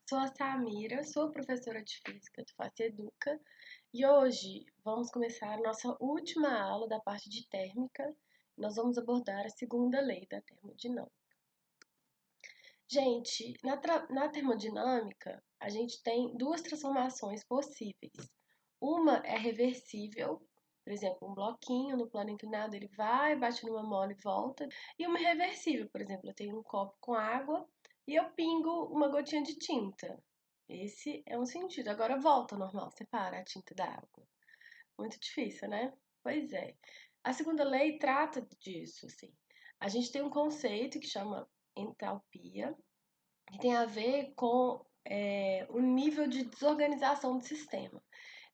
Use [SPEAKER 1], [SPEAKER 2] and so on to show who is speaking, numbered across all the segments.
[SPEAKER 1] Sou a Samira, sou professora de física do FACEDUCA e hoje vamos começar a nossa última aula da parte de térmica. Nós vamos abordar a segunda lei da termodinâmica. Gente, na termodinâmica, a gente tem duas transformações possíveis. Uma é reversível, por exemplo, um bloquinho no plano inclinado, ele vai, bate numa mola e volta. E uma irreversível, por exemplo, eu tenho um copo com água e eu pingo uma gotinha de tinta. Esse é um sentido. Agora volta ao normal, separa a tinta da água. Muito difícil, né? Pois é. A segunda lei trata disso, assim. A gente tem um conceito que chama entalpia, que tem a ver com o nível de desorganização do sistema.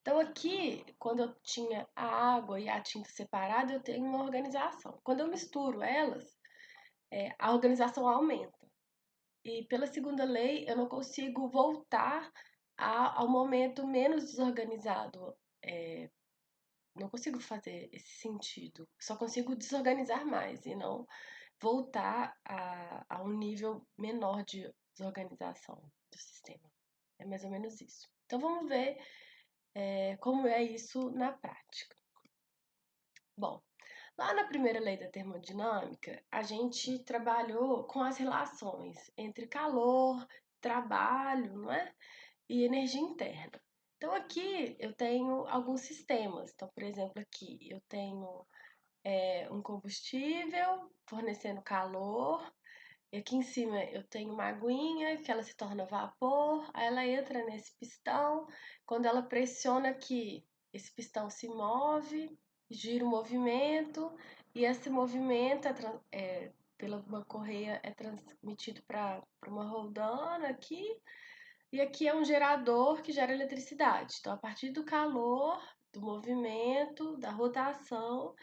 [SPEAKER 1] Então, aqui, quando eu tinha a água e a tinta separada, eu tenho uma organização. Quando eu misturo elas, a organização aumenta. E pela segunda lei, eu não consigo voltar ao momento menos desorganizado. Não consigo fazer esse sentido. Só consigo desorganizar mais e não voltar a um nível menor de desorganização do sistema. É mais ou menos isso. Então vamos ver como é isso na prática. Bom, lá na primeira lei da termodinâmica, a gente trabalhou com as relações entre calor, trabalho, não é? E energia interna. Então aqui eu tenho alguns sistemas. Então, por exemplo, aqui eu tenho um combustível fornecendo calor. E aqui em cima eu tenho uma aguinha que ela se torna vapor, aí ela entra nesse pistão. Quando ela pressiona aqui, esse pistão se move, gira o movimento, e esse movimento pela uma correia é transmitido para uma roldana aqui. E aqui é um gerador que gera eletricidade. Então, a partir do calor, do movimento, da rotação,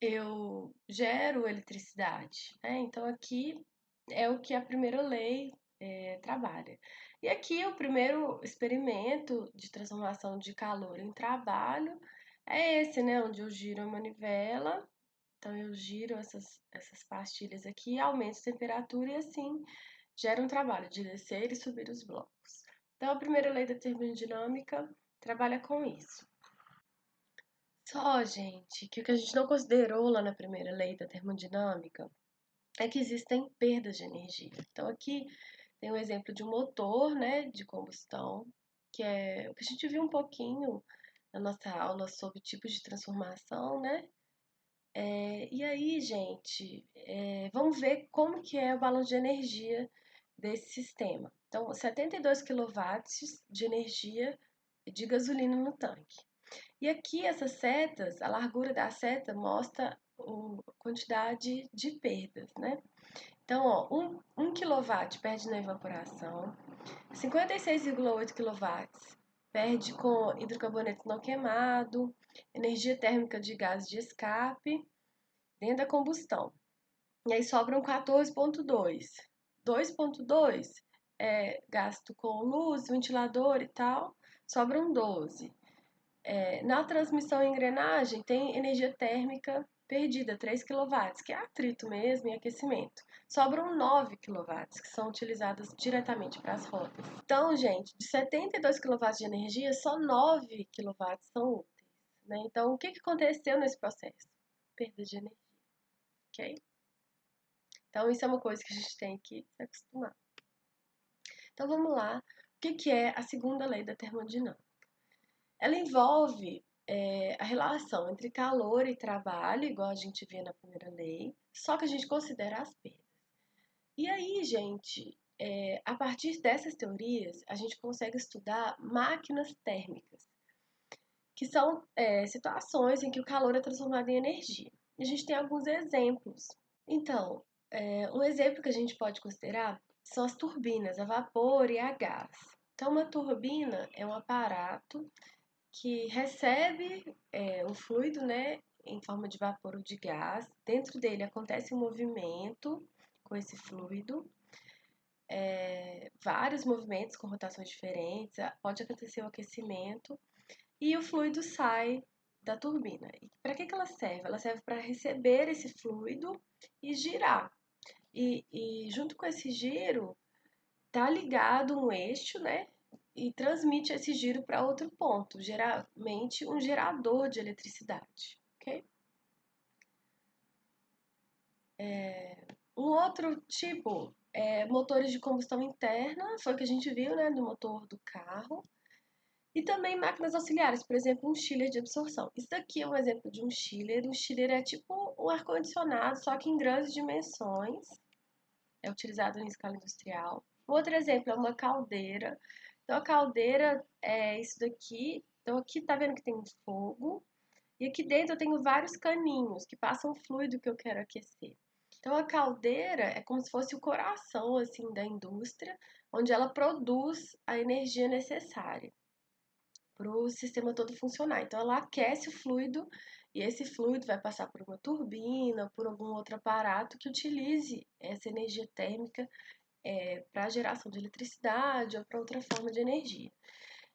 [SPEAKER 1] eu gero eletricidade, né? Então aqui é o que a primeira lei trabalha. E aqui o primeiro experimento de transformação de calor em trabalho é esse, né? Onde eu giro a manivela, então eu giro essas pastilhas aqui, aumento a temperatura e assim gera um trabalho de descer e subir os blocos. Então a primeira lei da termodinâmica trabalha com isso. Só, gente, que o que a gente não considerou lá na primeira lei da termodinâmica é que existem perdas de energia. Então, aqui tem um exemplo de um motor, né, de combustão, que é o que a gente viu um pouquinho na nossa aula sobre tipos de transformação, né? E aí, gente, vamos ver como que é o balanço de energia desse sistema. Então, 72 quilowatts de energia de gasolina no tanque. E aqui essas setas, a largura da seta mostra a quantidade de perdas, né? Então, ó, 1 kW perde na evaporação, 56,8 quilowatts perde com hidrocarboneto não queimado, energia térmica de gás de escape dentro da combustão. E aí sobram 14,2. 2,2 é gasto com luz, ventilador e tal, sobram 12. Na transmissão e engrenagem tem energia térmica perdida, 3 quilowatts, que é atrito mesmo e aquecimento. Sobram 9 quilowatts, que são utilizadas diretamente para as rodas. Então, gente, de 72 quilowatts de energia, só 9 quilowatts são úteis, né? Então, o que aconteceu nesse processo? Perda de energia, ok? Então, isso é uma coisa que a gente tem que se acostumar. Então, vamos lá. O que é a segunda lei da termodinâmica? Ela envolve a relação entre calor e trabalho, igual a gente vê na primeira lei, só que a gente considera as perdas. E aí, gente, a partir dessas teorias, a gente consegue estudar máquinas térmicas, que são situações em que o calor é transformado em energia. E a gente tem alguns exemplos. Então, um exemplo que a gente pode considerar são as turbinas a vapor e a gás. Então, uma turbina é um aparato que recebe o fluido, né, em forma de vapor ou de gás. Dentro dele acontece um movimento com esse fluido, vários movimentos com rotações diferentes, pode acontecer o aquecimento e o fluido sai da turbina. E para que ela serve? Ela serve para receber esse fluido e girar. E junto com esse giro, tá ligado um eixo, né? E transmite esse giro para outro ponto, geralmente um gerador de eletricidade, ok? Um outro tipo é motores de combustão interna, foi o que a gente viu, né, do motor do carro. E também máquinas auxiliares, por exemplo, um chiller de absorção. Isso daqui é um exemplo de um chiller. Um chiller é tipo um ar-condicionado, só que em grandes dimensões. É utilizado em escala industrial. Outro exemplo é uma caldeira. Então, a caldeira é isso daqui. Então, aqui tá vendo que tem um fogo. E aqui dentro eu tenho vários caninhos que passam o fluido que eu quero aquecer. Então, a caldeira é como se fosse o coração assim da indústria, onde ela produz a energia necessária para o sistema todo funcionar. Então, ela aquece o fluido e esse fluido vai passar por uma turbina, por algum outro aparato que utilize essa energia térmica para a geração de eletricidade ou para outra forma de energia.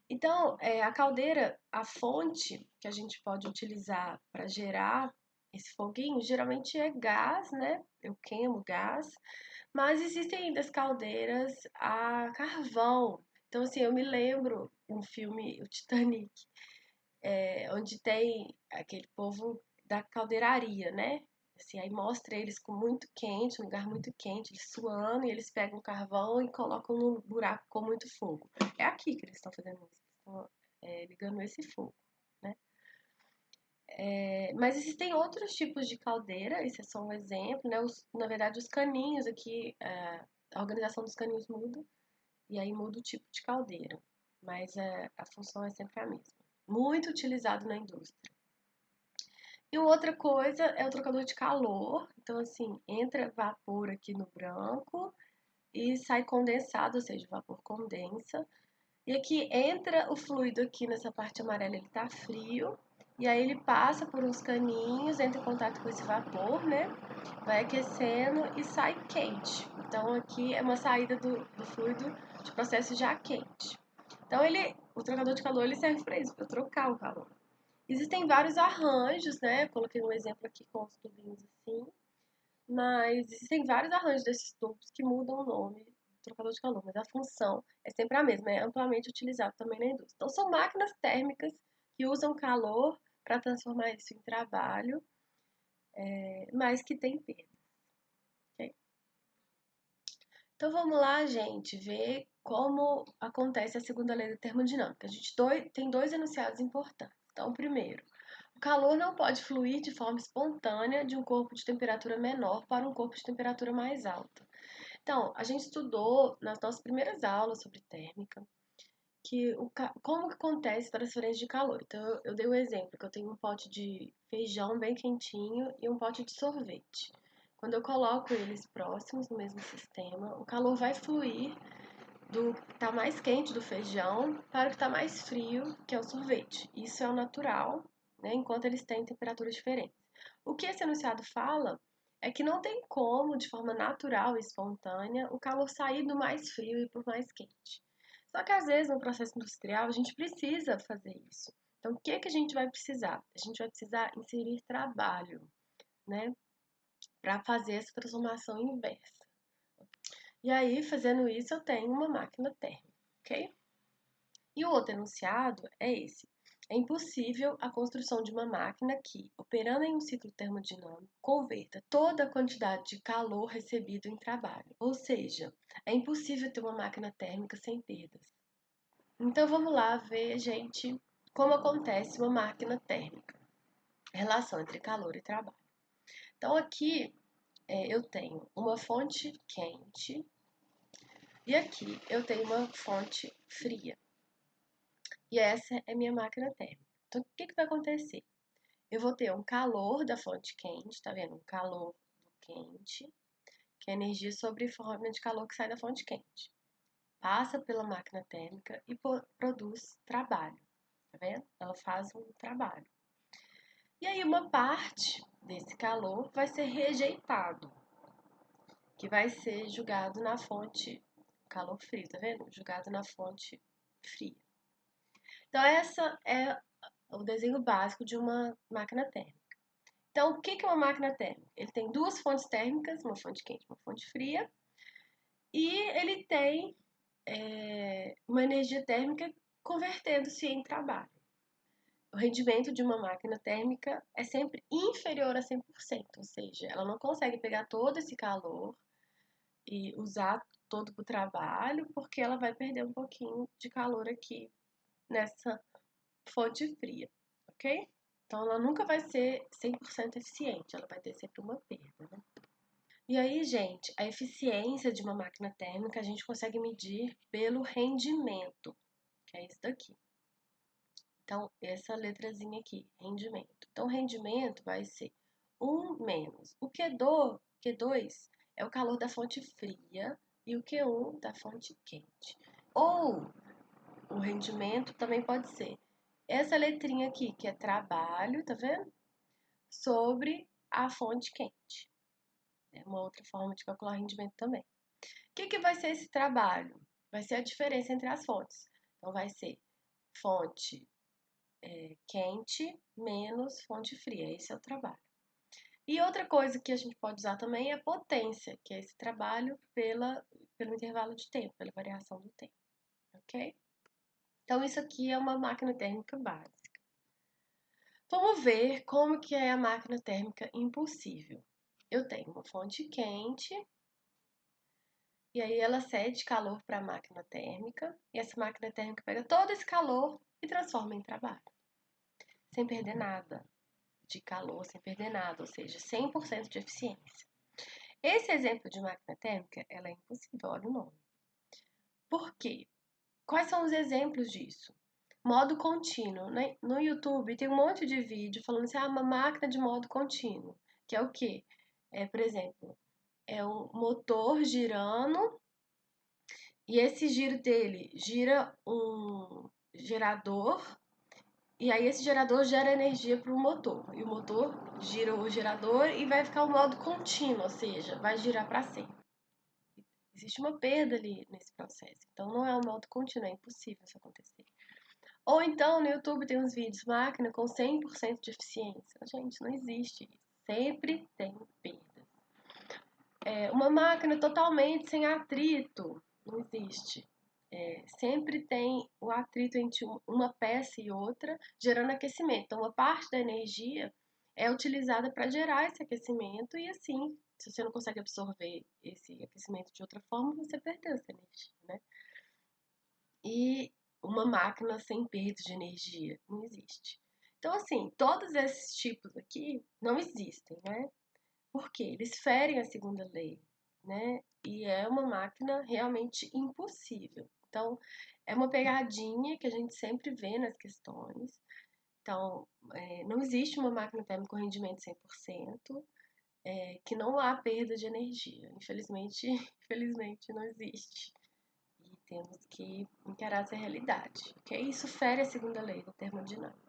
[SPEAKER 1] Então, a caldeira, a fonte que a gente pode utilizar para gerar esse foguinho, geralmente é gás, né? Eu queimo gás, mas existem ainda as caldeiras a carvão. Então, assim, eu me lembro um filme, o Titanic, onde tem aquele povo da caldeiraria, né? Assim, aí mostra eles com muito quente, um lugar muito quente, eles suando, e eles pegam o carvão e colocam num buraco com muito fogo. É aqui que eles estão fazendo isso, estão ligando esse fogo, né? Mas existem outros tipos de caldeira, esse é só um exemplo, né? Na verdade, os caninhos aqui, a organização dos caninhos muda, e aí muda o tipo de caldeira, mas a função é sempre a mesma. Muito utilizado na indústria. E outra coisa é o trocador de calor. Então, assim, entra vapor aqui no branco e sai condensado, ou seja, o vapor condensa. E aqui entra o fluido aqui nessa parte amarela, ele tá frio. E aí ele passa por uns caninhos, entra em contato com esse vapor, né? Vai aquecendo e sai quente. Então aqui é uma saída do fluido de processo já quente. Então o trocador de calor ele serve para isso, para trocar o calor. Existem vários arranjos, né? Coloquei um exemplo aqui com os tubinhos assim, mas existem vários arranjos desses tubos que mudam o nome do trocador de calor, mas a função é sempre a mesma, é amplamente utilizado também na indústria. Então, são máquinas térmicas que usam calor para transformar isso em trabalho, mas que tem perda. Okay? Então, vamos lá, gente, ver como acontece a segunda lei da termodinâmica. A gente tem dois enunciados importantes. Então, primeiro, o calor não pode fluir de forma espontânea de um corpo de temperatura menor para um corpo de temperatura mais alta. Então, a gente estudou nas nossas primeiras aulas sobre térmica que como que acontece a transferência de calor. Então, eu dei um exemplo, que eu tenho um pote de feijão bem quentinho e um pote de sorvete. Quando eu coloco eles próximos no mesmo sistema, o calor vai fluir do que está mais quente do feijão para o que está mais frio, que é o sorvete. Isso é o natural, né, enquanto eles têm temperaturas diferentes. O que esse enunciado fala é que não tem como, de forma natural e espontânea, o calor sair do mais frio e para o mais quente. Só que às vezes no processo industrial a gente precisa fazer isso. Então o que a gente vai precisar? A gente vai precisar inserir trabalho, né, para fazer essa transformação inversa. E aí, fazendo isso, eu tenho uma máquina térmica, ok? E o outro enunciado é esse. É impossível a construção de uma máquina que, operando em um ciclo termodinâmico, converta toda a quantidade de calor recebido em trabalho. Ou seja, é impossível ter uma máquina térmica sem perdas. Então vamos lá ver, gente, como acontece uma máquina térmica. A relação entre calor e trabalho. Então aqui eu tenho uma fonte quente e aqui eu tenho uma fonte fria. E essa é minha máquina térmica. Então, o que vai acontecer? Eu vou ter um calor da fonte quente, tá vendo? Um calor do quente, que é energia sobre forma de calor que sai da fonte quente. Passa pela máquina térmica e produz trabalho, tá vendo? Ela faz um trabalho. E aí uma parte desse calor vai ser rejeitado, que vai ser jogado na fonte calor frio, tá vendo? Jogado na fonte fria. Então, essa é o desenho básico de uma máquina térmica. Então, o que é uma máquina térmica? Ele tem duas fontes térmicas, uma fonte quente e uma fonte fria, e ele tem uma energia térmica convertendo-se em trabalho. O rendimento de uma máquina térmica é sempre inferior a 100%, ou seja, ela não consegue pegar todo esse calor e usar todo para o trabalho, porque ela vai perder um pouquinho de calor aqui nessa fonte fria, ok? Então, ela nunca vai ser 100% eficiente, ela vai ter sempre uma perda, né? E aí, gente, a eficiência de uma máquina térmica a gente consegue medir pelo rendimento, que é isso daqui. Então, essa letrazinha aqui, rendimento. Então, rendimento vai ser 1 menos o Q2 é o calor da fonte fria e o Q1 da fonte quente. Ou o rendimento também pode ser essa letrinha aqui, que é trabalho, tá vendo? Sobre a fonte quente. É uma outra forma de calcular rendimento também. O que vai ser esse trabalho? Vai ser a diferença entre as fontes. Então, vai ser fonte quente menos fonte fria. Esse é o trabalho. E outra coisa que a gente pode usar também é a potência, que é esse trabalho pelo intervalo de tempo, pela variação do tempo. Ok? Então, isso aqui é uma máquina térmica básica. Vamos ver como que é a máquina térmica impulsível. Eu tenho uma fonte quente, e aí ela cede calor para a máquina térmica, e essa máquina térmica pega todo esse calor e transforma em trabalho, sem perder nada de calor, sem perder nada, ou seja, 100% de eficiência. Esse exemplo de máquina térmica, ela é impossível, olha o nome. Por quê? Quais são os exemplos disso? Modo contínuo, né? No YouTube tem um monte de vídeo falando assim, uma máquina de modo contínuo, que é o quê? Por exemplo, é um motor girando e esse giro dele gira um gerador e aí esse gerador gera energia para o motor. E o motor gira o gerador e vai ficar o modo contínuo, ou seja, vai girar para sempre. Existe uma perda ali nesse processo. Então não é um modo contínuo, é impossível isso acontecer. Ou então no YouTube tem uns vídeos, máquina com 100% de eficiência. Gente, não existe isso. Sempre tem perdas. Uma máquina totalmente sem atrito. Não existe. Sempre tem o atrito entre uma peça e outra, gerando aquecimento. Então, uma parte da energia é utilizada para gerar esse aquecimento e assim, se você não consegue absorver esse aquecimento de outra forma, você perdeu essa energia, né? E uma máquina sem perda de energia não existe. Então, assim, todos esses tipos aqui não existem, né? Porque eles ferem a segunda lei, né? E é uma máquina realmente impossível. Então, é uma pegadinha que a gente sempre vê nas questões. Então, não existe uma máquina térmica com rendimento 100%, que não há perda de energia. Infelizmente, infelizmente não existe. E temos que encarar essa realidade, ok? Isso fere a segunda lei da termodinâmica.